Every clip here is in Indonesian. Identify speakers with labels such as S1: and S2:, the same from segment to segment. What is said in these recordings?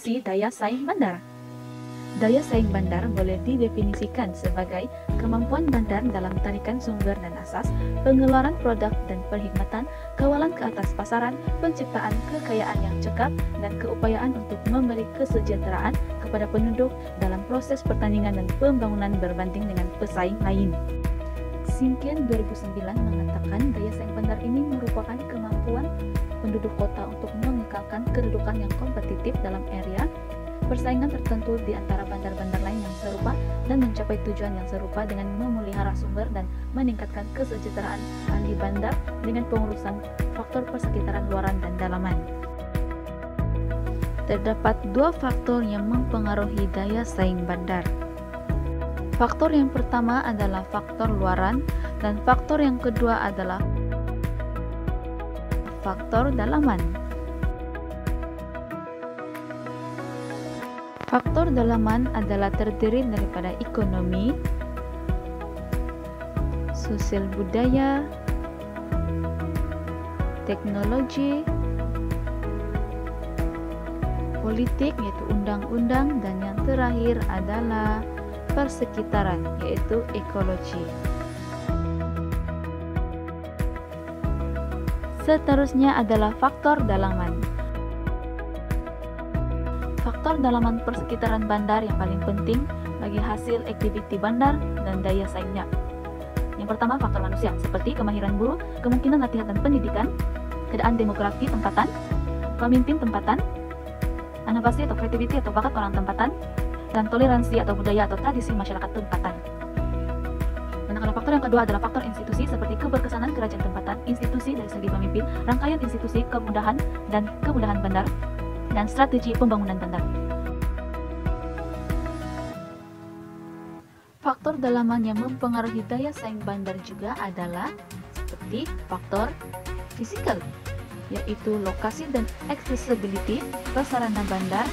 S1: Definisi daya saing bandar. Daya saing bandar boleh didefinisikan sebagai kemampuan bandar dalam tarikan sumber dan asas, pengeluaran produk dan perkhidmatan, kawalan ke atas pasaran, penciptaan kekayaan yang cekap, dan keupayaan untuk memberi kesejahteraan kepada penduduk dalam proses pertandingan dan pembangunan berbanding dengan pesaing lain. Sinkian 2009 mengatakan daya saing bandar ini merupakan kemampuan penduduk kota untuk mengekalkan kedudukan yang kompetitif dalam area persaingan tertentu di antara bandar-bandar lain yang serupa dan mencapai tujuan yang serupa dengan memelihara sumber dan meningkatkan kesejahteraan ahli bandar dengan pengurusan faktor persekitaran luaran dan dalaman. Terdapat dua faktor yang mempengaruhi daya saing bandar. Faktor yang pertama adalah faktor luaran dan faktor yang kedua adalah faktor dalaman. Faktor dalaman adalah terdiri daripada ekonomi, sosial budaya, teknologi, politik yaitu undang-undang, dan yang terakhir adalah persekitaran yaitu ekologi. Seterusnya adalah faktor dalaman. Faktor dalaman persekitaran bandar yang paling penting bagi hasil aktiviti bandar dan daya saingnya. Yang pertama, faktor manusia, seperti kemahiran buruh, kemungkinan latihan dan pendidikan, keadaan demografi tempatan, pemimpin tempatan, inovasi atau kreativiti atau bakat orang tempatan, dan toleransi atau budaya atau tradisi masyarakat tempatan. Manakala faktor yang kedua adalah faktor institusi, seperti keberkesanan kerajaan tempatan, institusi dari segi pemimpin, rangkaian institusi, kemudahan dan kemudahan bandar, dan strategi pembangunan bandar. Faktor dalaman yang mempengaruhi daya saing bandar juga adalah seperti faktor fisikal, yaitu lokasi dan accessibility prasarana bandar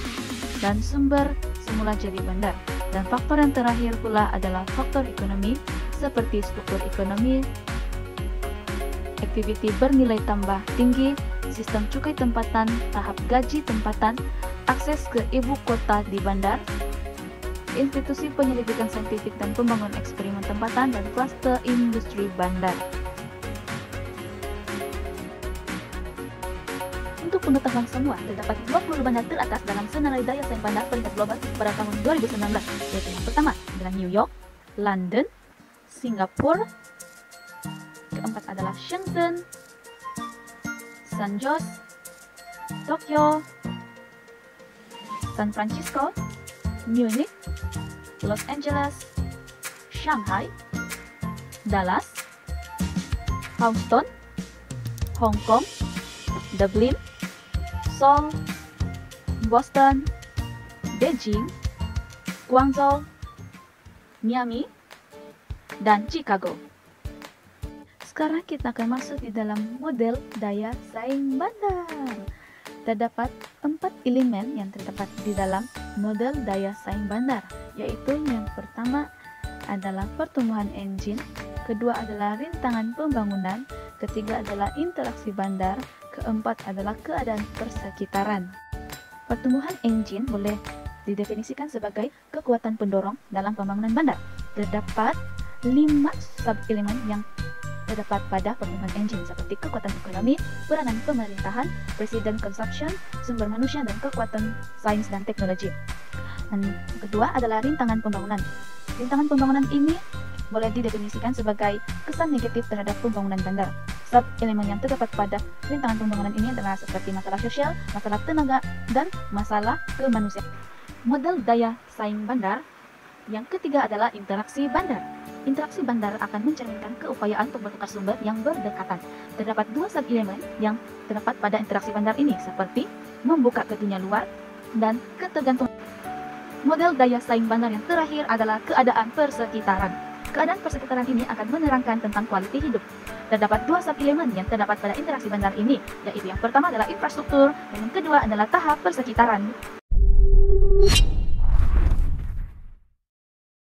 S1: dan sumber semula jadi bandar. Dan faktor yang terakhir pula adalah faktor ekonomi, seperti struktur ekonomi, aktiviti bernilai tambah tinggi, sistem cukai tempatan, tahap gaji tempatan, akses ke ibu kota di bandar, institusi penyelidikan saintifik dan pembangunan eksperimen tempatan, dan klaster industri bandar. Untuk pengetahuan semua, terdapat 20 bandar teratas dalam senarai daya saing bandar peringkat global pada tahun 2019, yaitu yang pertama adalah New York, London, Singapura, keempat adalah Shenzhen, San Jose, Tokyo, San Francisco, Munich, Los Angeles, Shanghai, Dallas, Houston, Hong Kong, Dublin, Seoul, Boston, Beijing, Guangzhou, Miami, dan Chicago. Sekarang kita akan masuk di dalam model daya saing bandar. Terdapat 4 elemen yang terdapat di dalam model daya saing bandar, yaitu yang pertama adalah pertumbuhan engine, kedua adalah rintangan pembangunan, ketiga adalah interaksi bandar, keempat adalah keadaan persekitaran. Pertumbuhan engine boleh didefinisikan sebagai kekuatan pendorong dalam pembangunan bandar. Terdapat 5 sub-elemen yang terdapat pada pertumbuhan engine, seperti kekuatan ekonomi, peranan pemerintahan, presiden consumption, sumber manusia, dan kekuatan sains dan teknologi. Dan kedua adalah rintangan pembangunan. Rintangan pembangunan ini boleh didefinisikan sebagai kesan negatif terhadap pembangunan bandar. Sub-elemen yang terdapat pada rintangan pembangunan ini adalah seperti masalah sosial, masalah tenaga, dan masalah kemanusiaan. Model daya saing bandar yang ketiga adalah interaksi bandar. Interaksi bandar akan mencerminkan keupayaan untuk bertukar sumber yang berdekatan. Terdapat 2 sub-elemen yang terdapat pada interaksi bandar ini, seperti membuka ke dunia luar dan ketergantungan. Model daya saing bandar yang terakhir adalah keadaan persekitaran. Keadaan persekitaran ini akan menerangkan tentang kualiti hidup. Terdapat 2 sub-elemen yang terdapat pada interaksi bandar ini, yaitu yang pertama adalah infrastruktur dan yang kedua adalah tahap persekitaran.